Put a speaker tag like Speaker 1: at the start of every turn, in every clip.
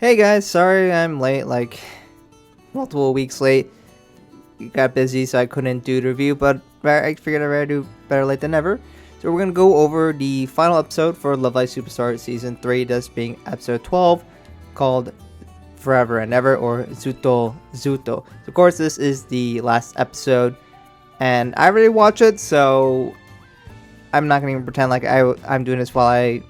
Speaker 1: Hey guys, sorry I'm late, like multiple weeks late. Got busy, so I couldn't do the review, but I figured I'd rather do better late than never. So we're gonna go over the final episode for Love Live Superstar Season 3, this being episode 12, called Forever and Ever, or Zuto Zuto. So of course, this is the last episode, and I already watched it, so I'm not gonna even pretend like I'm doing this while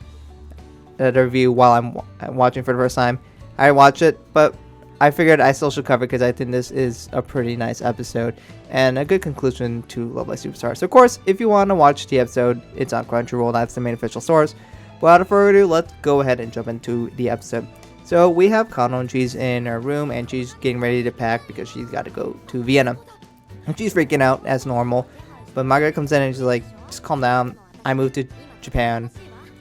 Speaker 1: the review while I'm watching for the first time. I watched it, but I figured I still should cover it because I think this is a pretty nice episode and a good conclusion to Love Live Superstar. So of course, if you want to watch the episode, it's on Crunchyroll. That's the main official source. Without further ado, let's go ahead and jump into the episode. So we have Kano, and she's in her room and she's getting ready to pack because she's got to go to Vienna. And she's freaking out as normal, but Margaret comes in and she's like, just calm down. I moved to Japan.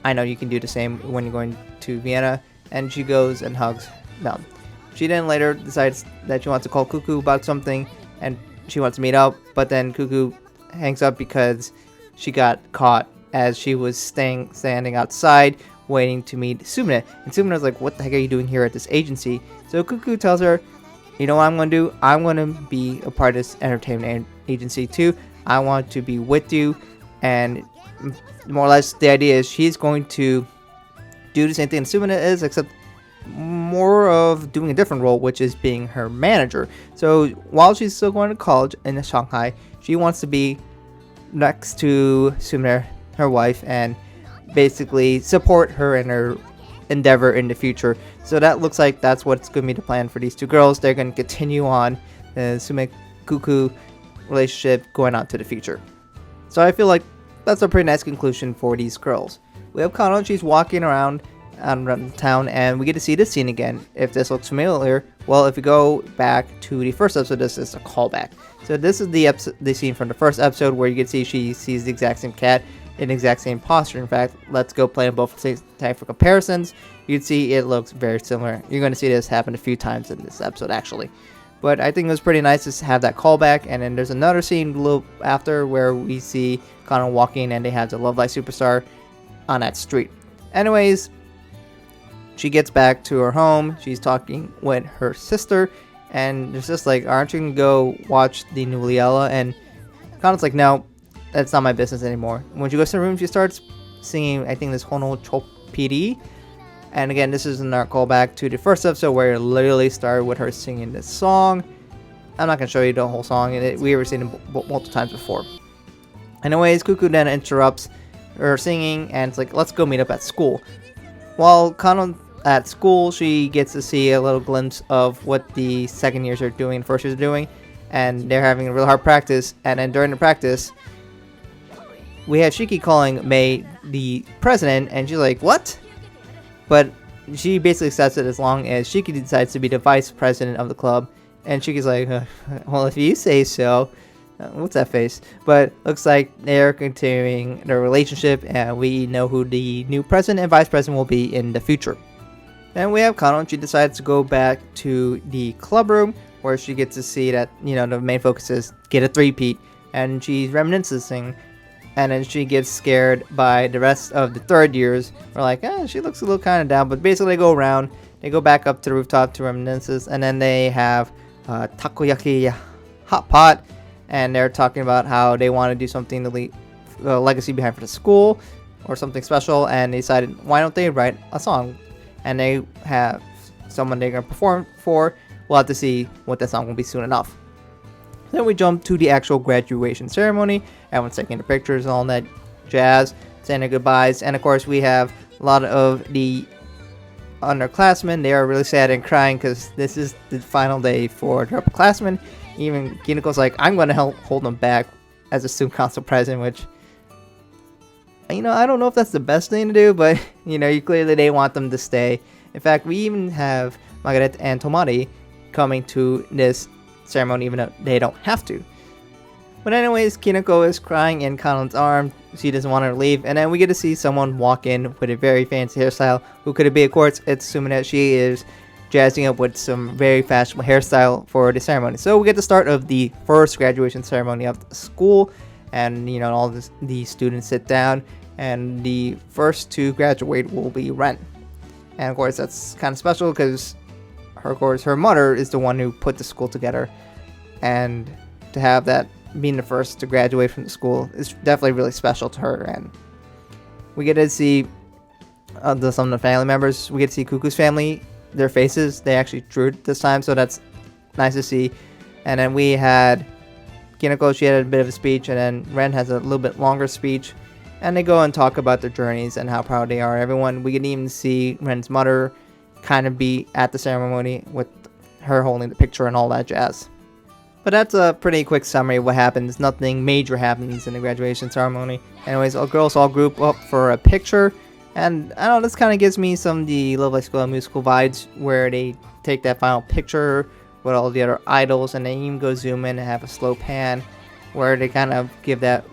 Speaker 1: I know you can do the same when you're going to Vienna. And she goes and hugs them. She then later decides that she wants to call Cuckoo about something, and she wants to meet up, but then Cuckoo hangs up because she got caught as she was standing outside waiting to meet Sumine. And Sumine's like, what the heck are you doing here at this agency? So Cuckoo tells her, you know what I'm going to do? I'm going to be a part of this entertainment agency too. I want to be with you. And more or less the idea is she's going to do the same thing Sumine is, except more of doing a different role, which is being her manager. So while she's still going to college in Shanghai, she wants to be next to Sumine, her wife, and basically support her in her endeavor in the future. So that looks like that's what's going to be the plan for these two girls. They're going to continue on the Sumine Cuckoo relationship going on to the future. So I feel like that's a pretty nice conclusion for these girls. We have Kano, she's walking around town, and we get to see this scene again. If this looks familiar, well, if we go back to the first episode, this is a callback. So this is the scene from the first episode where you can see she sees the exact same cat in the exact same posture. In fact, let's go play them both at the same time for comparisons. You can see it looks very similar. You're going to see this happen a few times in this episode, actually. But I think it was pretty nice to have that callback. And then there's another scene a little after where we see Kano walking, and they have the Love Live Superstar on that street. Anyways, she gets back to her home. She's talking with her sister, and there's just like, aren't you gonna go watch the new Liella? And Kano's like, no, that's not my business anymore. When she goes to her room, she starts singing, I think, this Hono Chopiri. And again, this is another callback to the first episode where it literally started with her singing this song. I'm not gonna show you the whole song. We ever seen it multiple times before. Anyways, Cuckoo then interrupts her singing, and it's like, let's go meet up at school. While Kano at school, she gets to see a little glimpse of what the second years are doing, first years are doing, and they're having a real hard practice. And then during the practice, we have Shiki calling Mei the president, and she's like, what? But she basically accepts it as long as Shiki decides to be the vice president of the club. And Shiki's like, well, if you say so. What's that face? But looks like they're continuing their relationship, and we know who the new president and vice president will be in the future. Then we have Kano, and she decides to go back to the club room where she gets to see that, you know, the main focus is get a three-peat, and she's reminiscing, and then she gets scared by the rest of the third years. We're like, she looks a little kind of down, but basically they go around, they go back up to the rooftop to reminisce, and then they have takoyaki hot pot. And they're talking about how they want to do something to leave a legacy behind for the school or something special. And they decided, why don't they write a song? And they have someone they're going to perform for. We'll have to see what that song will be soon enough. Then we jump to the actual graduation ceremony. Everyone's taking the pictures and all that jazz, saying their goodbyes. And of course, we have a lot of the underclassmen. They are really sad and crying because this is the final day for the upperclassmen. Even Kinuko's like, I'm going to help hold them back as a student council president, which, you know, I don't know if that's the best thing to do, but, you know, clearly they want them to stay. In fact, we even have Margaret and Tomari coming to this ceremony, even though they don't have to. But anyways, Kinuko is crying in Kano's arm. She doesn't want her to leave. And then we get to see someone walk in with a very fancy hairstyle. Who could it be? Of course, it's Sumine. She is jazzing up with some very fashionable hairstyle for the ceremony. So we get the start of the first graduation ceremony of the school, and you know, all the students sit down, and the first to graduate will be Ren. And of course, that's kind of special because of course, her mother is the one who put the school together, and to have that being the first to graduate from the school is definitely really special to her. And we get to see some of the family members. We get to see Kuku's family, their faces. They actually drew it this time, so that's nice to see. And then we had Kinako, she had a bit of a speech, and then Ren has a little bit longer speech. And they go and talk about their journeys and how proud they are. Everyone, we can even see Ren's mother kind of be at the ceremony with her holding the picture and all that jazz. But that's a pretty quick summary of what happens. Nothing major happens in the graduation ceremony. Anyways, all girls all group up for a picture. And I don't know, this kind of gives me some of the Love Live School musical vibes, where they take that final picture with all the other idols, and they even go zoom in and have a slow pan where they kind of give that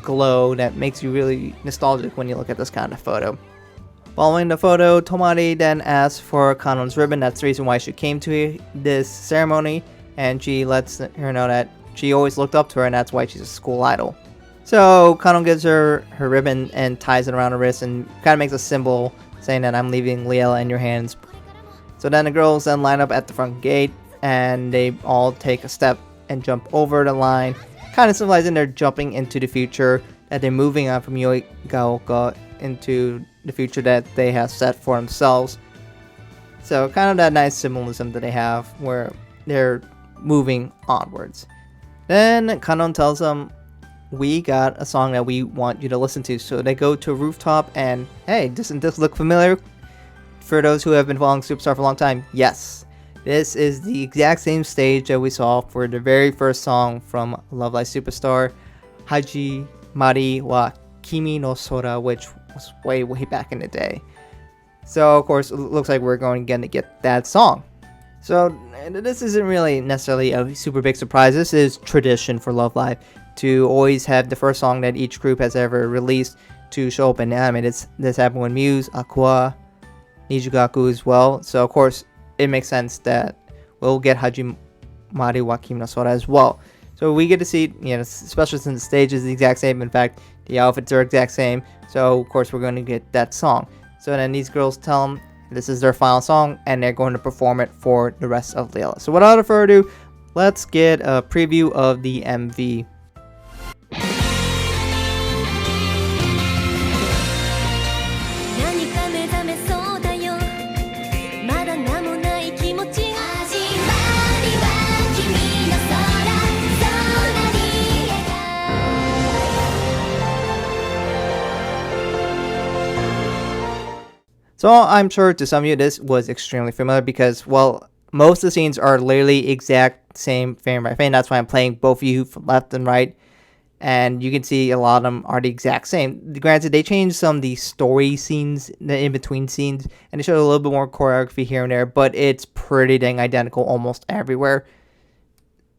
Speaker 1: glow that makes you really nostalgic when you look at this kind of photo. Following the photo, Tomari then asks for Kanon's ribbon. That's the reason why she came to this ceremony, and she lets her know that she always looked up to her, and that's why she's a school idol. So Kanon gives her her ribbon and ties it around her wrist and kind of makes a symbol saying that I'm leaving Liela in your hands. So then the girls then line up at the front gate, and they all take a step and jump over the line, kind of symbolizing they're jumping into the future, that they're moving on from Yoigaoka into the future that they have set for themselves. So kind of that nice symbolism that they have where they're moving onwards. Then Kanon tells them, we got a song that we want you to listen to. So they go to a rooftop, and hey, doesn't this look familiar? For those who have been following Superstar for a long time, yes. This is the exact same stage that we saw for the very first song from Love Live Superstar, Haji Mari wa Kimi no Sora, which was way back in the day. So of course it looks like we're going again to get that song. So this isn't really necessarily a super big surprise. This is tradition for Love Live to always have the first song that each group has ever released to show up in anime. This happened with Muse, Aqua, Nijugaku as well. So of course it makes sense that we'll get Haji Mari wa Kimi no Sora as well. So we get to see, especially since the stage is the exact same. In fact, the outfits are exact same. So of course we're going to get that song. So then these girls tell them this is their final song, and they're going to perform it for the rest of Liela. So without further ado, let's get a preview of the MV. So I'm sure to some of you this was extremely familiar because, well, most of the scenes are literally exact same frame by frame. That's why I'm playing both of you from left and right. And you can see a lot of them are the exact same. Granted, they changed some of the story scenes, the in-between scenes, and they showed a little bit more choreography here and there, but it's pretty dang identical almost everywhere.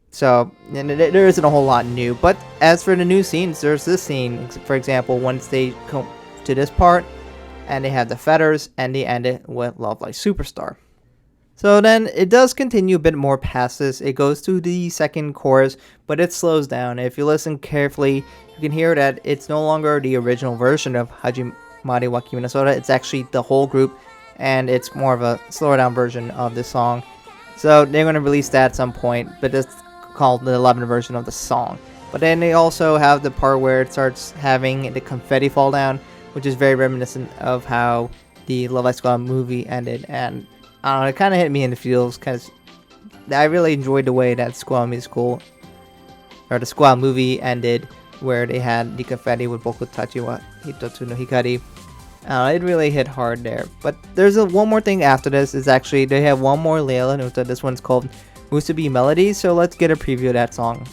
Speaker 1: So, and there isn't a whole lot new. But as for the new scenes, there's this scene, for example, once they come to this part, and they have the feathers, and they end it with Love Live Superstar. So then it does continue a bit more past this. It goes to the second chorus, but it slows down. If you listen carefully, you can hear that it's no longer the original version of Haji Mari wa Kimi no Sora. It's actually the whole group, and it's more of a slower down version of this song. So they're going to release that at some point, but it's called the 11th version of the song. But then they also have the part where it starts having the confetti fall down, which is very reminiscent of how the Love Live Squad movie ended. And I don't know, it kind of hit me in the feels because I really enjoyed the way that Squad musical, or the Squad movie ended, where they had the confetti with Boku Tachi wa Hitotsu no Hikari. It really hit hard there. But there's one more thing after this. Is actually they have one more Liela Nuta. This one's called Musubi Melody. So let's get a preview of that song.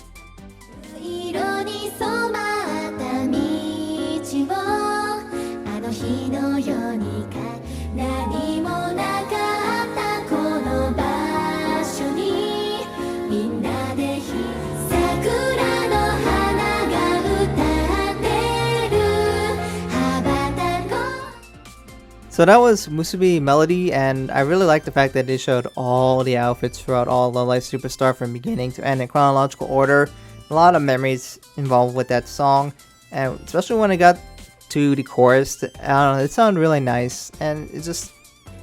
Speaker 1: So that was Musubi Melody, and I really like the fact that they showed all the outfits throughout all Love Live Superstar from beginning to end in chronological order. A lot of memories involved with that song, and especially when it got to the chorus, I don't know, it sounded really nice, and it's just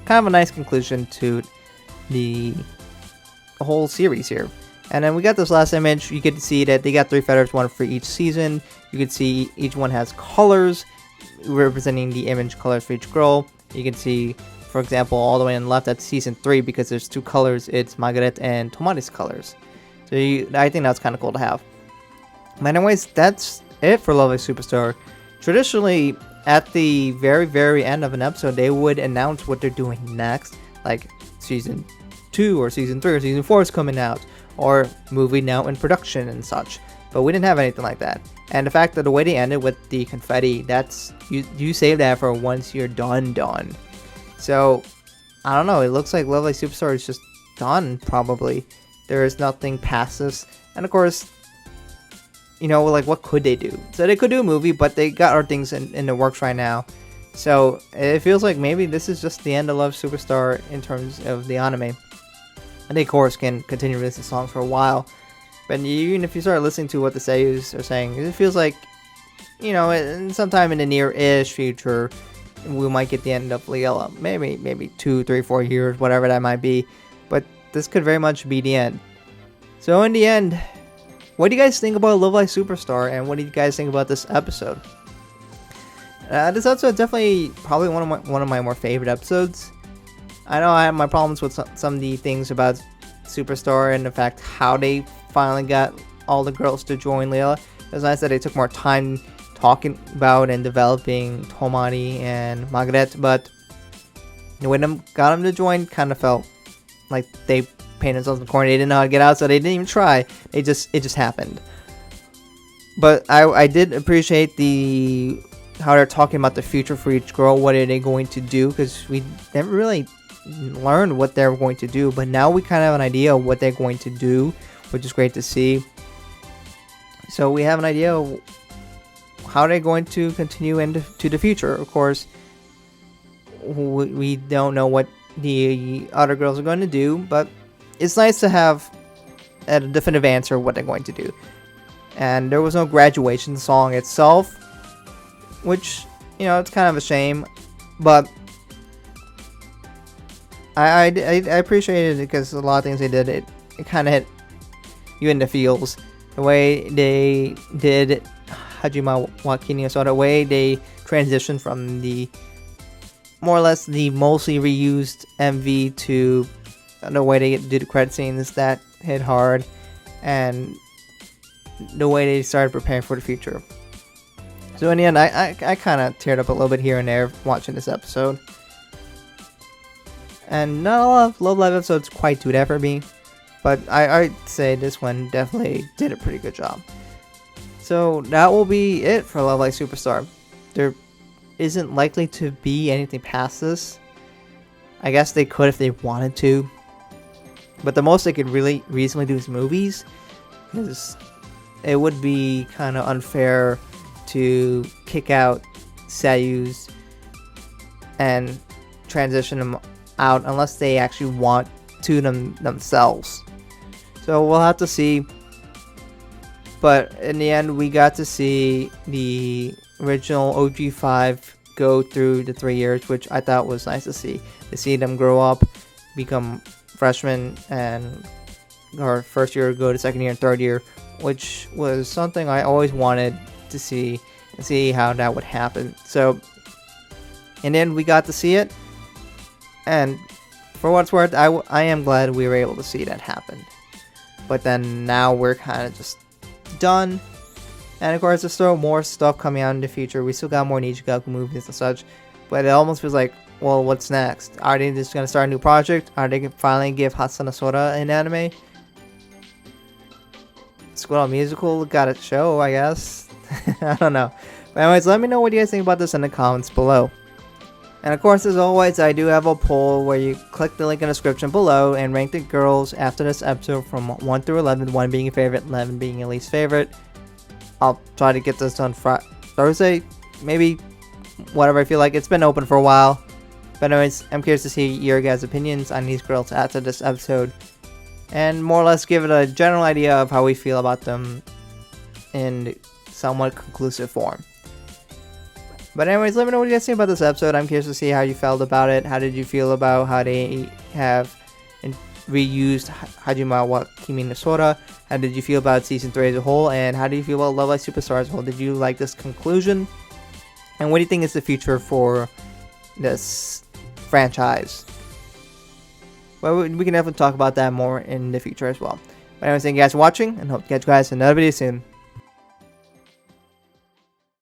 Speaker 1: kind of a nice conclusion to the whole series here. And then we got this last image. You get to see that they got 3 feathers, one for each season. You can see each one has colors representing the image colors for each girl. You can see, for example, all the way on the left, that's season 3 because there's 2 colors. It's Margaret and Tomari's colors. So I think that's kind of cool to have. But anyways, that's it for Lovely Superstar. Traditionally, at the very, very end of an episode, they would announce what they're doing next. Like season 2 or season 3 or season 4 is coming out. Or movie now in production and such. But we didn't have anything like that. And the fact that the way they ended with the confetti, that's you save that for once you're done. So I don't know, it looks like Lovely Superstar is just done probably. There is nothing past this. And of course, you know, like what could they do? So they could do a movie, but they got other things in the works right now. So it feels like maybe this is just the end of Love Superstar in terms of the anime. And they, of course, can continue releasing songs for a while. But even if you start listening to what the seiyus are saying, it feels like, you know, sometime in the near-ish future, we might get the end of Leela. Maybe 2, 3, 4 years, whatever that might be. But this could very much be the end. So in the end, what do you guys think about Love Live Superstar? And what do you guys think about this episode? This episode is definitely probably one of my more favorite episodes. I know I have my problems with some of the things about Superstar and the fact how they finally got all the girls to join Leela. It was nice that they took more time talking about and developing Tomari and Margaret, but when they got them to join, kind of felt like they painted themselves in the corner. They didn't know how to get out, so they didn't even try. It just happened. But I did appreciate how they're talking about the future for each girl. What are they going to do? Because we never really learned what they're going to do, but now we kind of have an idea of what they're going to do, which is great to see. So we have an idea of how they're going to continue into the future. Of course, we don't know what the other girls are going to do, but it's nice to have a definitive answer of what they're going to do. And there was no graduation song itself, which, you know, it's kind of a shame, but I appreciated it because a lot of things they did, it kind of hit you in the feels. The way they did Hajima Wakini, so the way they transitioned from the more or less the mostly reused MV to the way they did the credit scenes, that hit hard, and the way they started preparing for the future. So in the end, I kind of teared up a little bit here and there watching this episode. And not a lot of Love Live episodes quite do that for me, but I'd say this one definitely did a pretty good job. So that will be it for Love Live Superstar. There isn't likely to be anything past this. I guess they could if they wanted to, but the most they could really reasonably do is movies, because it would be kind of unfair to kick out seiyus and transition them out unless they actually want to themselves. So we'll have to see. But in the end, we got to see the original OG5 go through the 3 years, which I thought was nice to see. To see them grow up, become freshmen, and or first year go to second year and third year, which was something I always wanted to see, and see how that would happen. So in the end, we got to see it, and for what it's worth, I am glad we were able to see that happen. But then now we're kind of just done. And of course, there's still more stuff coming out in the future. We still got more Nijigaku movies and such. But it almost feels like, well, what's next? Are they just going to start a new project? Are they going to finally give Hasana Sora an anime? School Musical got a show, I guess. I don't know. But anyways, let me know what you guys think about this in the comments below. And of course, as always, I do have a poll where you click the link in the description below and rank the girls after this episode from 1 through 11, 1 being your favorite, 11 being your least favorite. I'll try to get this done Thursday, maybe, whatever I feel like. It's been open for a while. But anyways, I'm curious to see your guys' opinions on these girls after this episode, and more or less give it a general idea of how we feel about them in somewhat conclusive form. But anyways, let me know what you guys think about this episode. I'm curious to see how you felt about it. How did you feel about how they have and reused Hajime wa Kimi no Sora. How did you feel about season 3 as a whole, and how do you feel about Love Live Superstar as a whole? Did you like this conclusion? And what do you think is the future for this franchise? Well, we can definitely talk about that more in the future as well. But anyway, thank you guys for watching, and hope to catch you guys in another video soon.